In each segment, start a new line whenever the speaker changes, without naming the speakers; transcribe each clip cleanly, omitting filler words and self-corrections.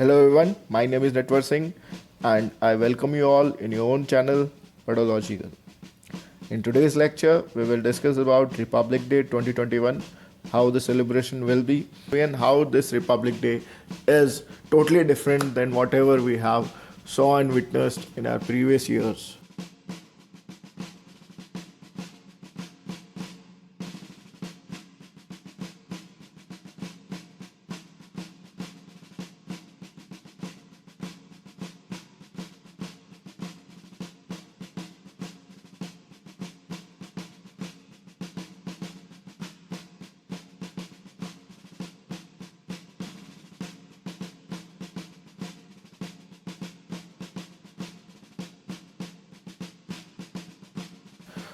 Hello everyone, my name is Netwar Singh and I welcome you all in your own channel, Pedological. In today's lecture, we will discuss about Republic Day 2021, how the celebration will be and how this Republic Day is totally different than whatever we have saw and witnessed in our previous years.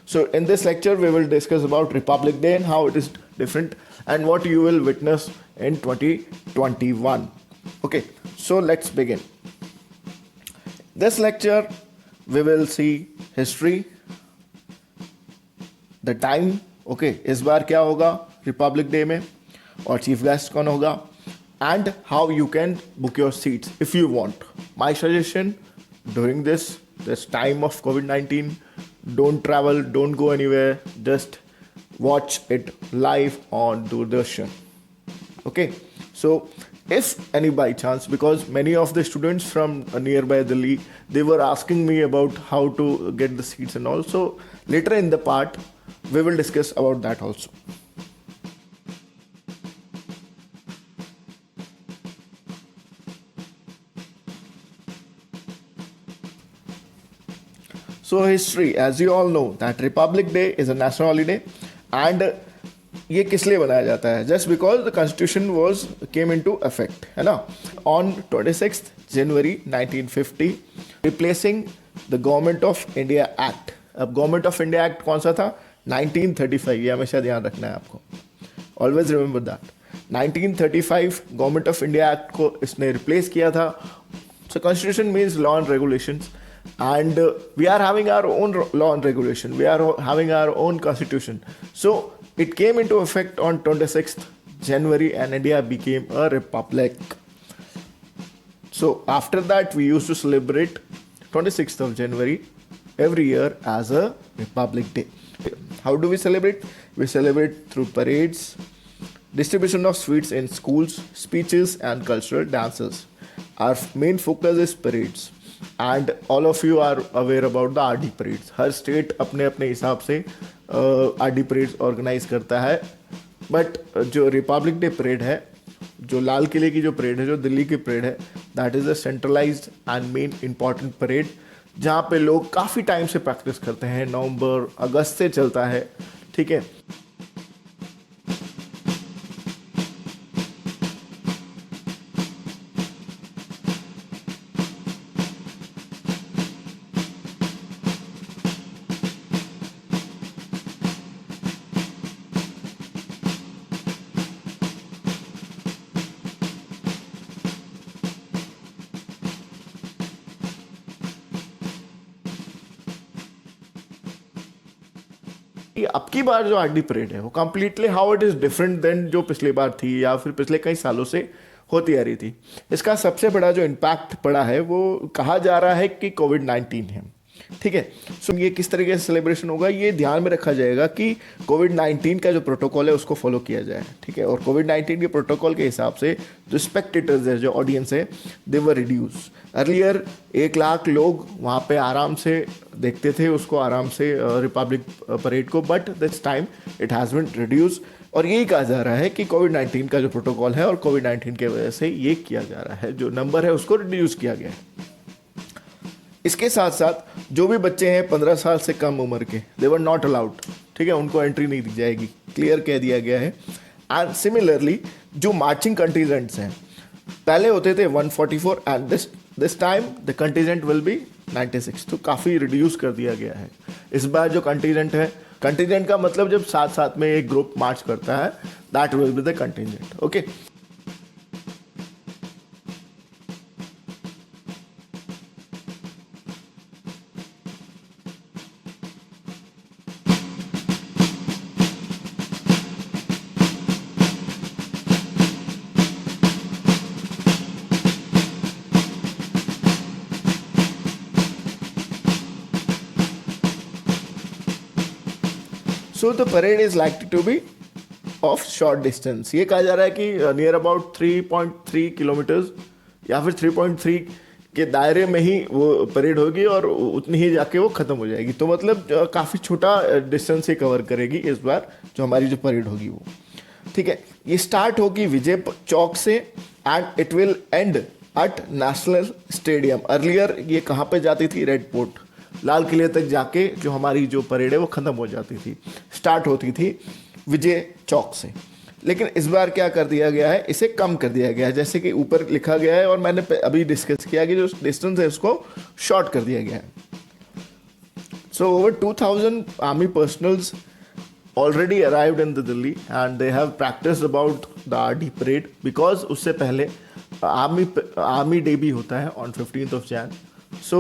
So in this lecture, we will discuss about Republic Day and how it is different and what you will witness in 2021. Okay, so let's begin. This lecture, we will see history, the time, okay, इस बार क्या होगा Republic Day में और chief guest कौन होगा and how you can book your seats if you want. My suggestion during this time of COVID-19, don't travel, don't go anywhere, just watch it live on Doordarshan. Okay, so if any by chance, because many of the students from nearby Delhi, they were asking me about how to get the seats and also later in the part we will discuss about that also. So history, as you all know, that Republic Day is a national holiday and ये किस लिए बनाया जाता है? Just because the constitution came into effect, है ना? On 26th January 1950, replacing the Government of India Act. अब Government of India Act कौन सा था? 1935, ये हमेशा ध्यान रखना है आपको. Always remember that. 1935 Government of India Act को इसने replace किया था. So constitution means law and regulations. And we are having our own law and regulation. We are having our own constitution. So it came into effect on 26th January and India became a republic. So after that we used to celebrate 26th of January every year as a Republic Day. How do we celebrate? We celebrate through parades, distribution of sweets in schools, speeches and cultural dances. Our main focus is parades. And all of you are aware about the R D parades. हर state अपने अपने हिसाब से are D parades organise करता है. But जो Republic day parade है, जो लाल किले की जो परेड है, जो दिल्ली की परेड है, that is a centralised and main important parade जहाँ पे लोग काफ़ी टाइम से प्रैक्टिस करते हैं. नवंबर अगस्त से चलता है. ठीक है. अब की बार जो आरडी परेड है वो completely how it is different than जो पिछली बार थी या फिर पिछले कई सालों से होती आ रही थी. इसका सबसे बड़ा जो इम्पैक्ट पड़ा है वो कहा जा रहा है कि कोविड-19 है. ठीक है. सो ये किस तरीके से सेलिब्रेशन होगा ये ध्यान में रखा जाएगा कि कोविड-19 का जो प्रोटोकॉल है उसको फॉलो किया जाए. ठीक है. और कोविड-19 के प्रोटोकॉल के हिसाब से जो स्पेक्टेटर्स है, जो ऑडियंस है, दे वर रिड्यूस. अर्लियर 1 लाख लोग वहाँ पे आराम से देखते थे उसको, आराम से रिपब्लिक परेड को. But this time it has been reduce और यही कहा जा रहा है कि कोविड-19 का जो प्रोटोकॉल है और कोविड-19 के वजह से ये किया जा रहा है, जो नंबर है उसको रिड्यूस किया गया है. इसके साथ साथ जो भी बच्चे हैं 15 साल से कम उम्र के, दे वर नॉट अलाउड. ठीक है. उनको एंट्री नहीं दी जाएगी, क्लियर कह दिया गया है. एंड सिमिलरली जो मार्चिंग कंटीजेंट्स हैं, पहले होते थे 144 and this time the contingent will be 96. तो काफ़ी रिड्यूस कर दिया गया है. इस बार जो कंटीजेंट है, कंटीजेंट का मतलब जब साथ साथ में एक ग्रुप मार्च करता है, that will be the contingent. Okay. So the parade is likely to be of short distance. ये कहा जा रहा है कि नियर अबाउट 3.3 किलोमीटर्स या फिर 3.3 के दायरे में ही वो परेड होगी और उतनी ही जाके वो ख़त्म हो जाएगी। तो मतलब काफ़ी छोटा डिस्टेंस ही कवर करेगी इस बार जो हमारी जो परेड होगी वो। ठीक है, ये स्टार्ट होगी विजय चौक से and it will end at national stadium. Earlier ये कहाँ पे जाती थी? रेड फोर्ट, लाल किले तक जाके जो हमारी जो परेड है वो ख़त्म हो जाती थी, स्टार्ट होती थी विजय चौक से। लेकिन इस बार क्या कर दिया गया है, इसे कम कर दिया गया है, जैसे कि ऊपर लिखा गया है और मैंने अभी डिस्कस किया कि जो डिस्टेंस है उसको शॉर्ट कर दिया गया है। So over 2000 army personnels already arrived in the Delhi and they have practiced about the RD parade because उससे पहले आर्मी डे भी होता है on 15th of Jan। सो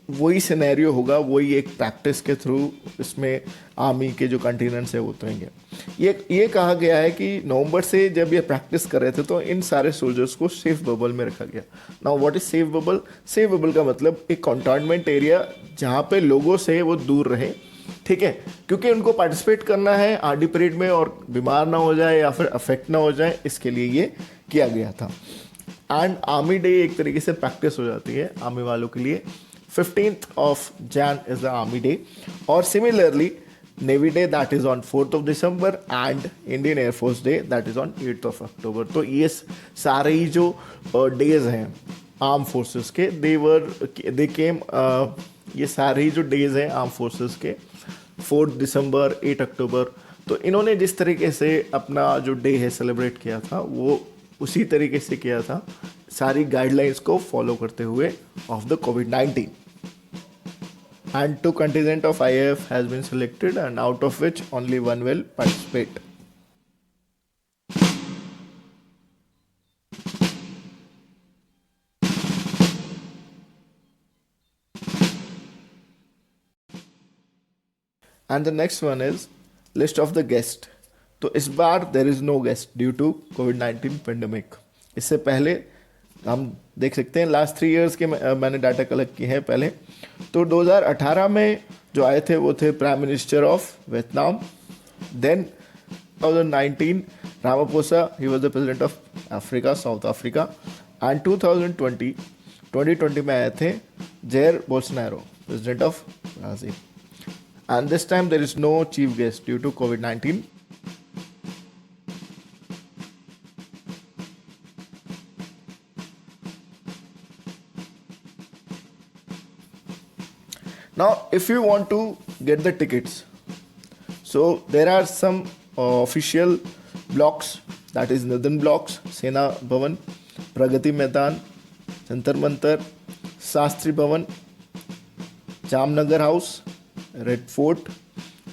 वही सिनेरियो होगा, वही एक प्रैक्टिस के थ्रू इसमें आर्मी के जो कंटिनेंट्स है वो उतरेंगे। ये कहा गया है कि नवंबर से जब ये प्रैक्टिस कर रहे थे तो इन सारे सोल्जर्स को सेफ बबल में रखा गया। Now what is safe bubble? Safe bubble का मतलब एक कंटोनमेंट एरिया जहाँ पे लोगों से वो दूर रहे। ठीक है, क्योंकि उनको पार्टिसिपेट करना है आरडी परेड में और बीमार ना हो जाए या फिर अफेक्ट ना हो जाए, इसके लिए ये किया गया था। एंड आर्मी डे एक तरीके से प्रैक्टिस हो जाती है आर्मी वालों के लिए। 15th of Jan is the Army Day, और similarly Navy Day that is on 4th of December and Indian Air Force Day that is on 8th of October। तो ये सारे ही जो डेज हैं आर्म फोर्सेस के दे केम, ये सारे ही जो डेज हैं आर्म फोर्सेस के 4th दिसंबर 8 अक्टूबर, तो इन्होंने जिस तरीके से अपना जो डे है सेलिब्रेट किया था वो उसी तरीके से किया था, सारी गाइडलाइंस को फॉलो करते हुए of the covid. And 2 contingent of IAF has been selected and out of which only 1 will participate. And the next one is list of the guest। तो इस बार there is no guest due to COVID-19 pandemic। इससे पहले हम देख सकते हैं last 3 years के मैंने डाटा कलेक्ट किए हैं पहले। तो 2018 में जो आए थे वो थे prime minister of Vietnam. Then 2019 Ramaphosa, he was the president of Africa, South Africa. And 2020 में आए थे Jair Bolsonaro, president of Brazil. And this time there is no chief guest due to कोविड-19। Now, if you want to get the tickets, so there are some official blocks, that is Northern blocks, Sena Bhavan, Pragati Maidan, Jantar Mantar, Shastri Bhavan, Jamnagar House, Red Fort,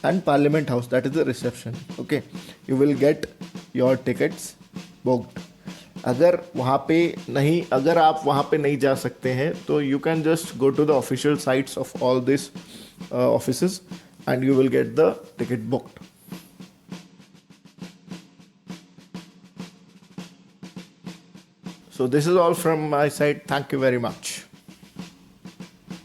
and Parliament House, that is the reception. Okay, you will get your tickets booked। अगर आप वहाँ पे नहीं जा सकते हैं तो you can just go to the official sites of all this offices and you will get the ticket booked. So this is all from my side. Thank you very much.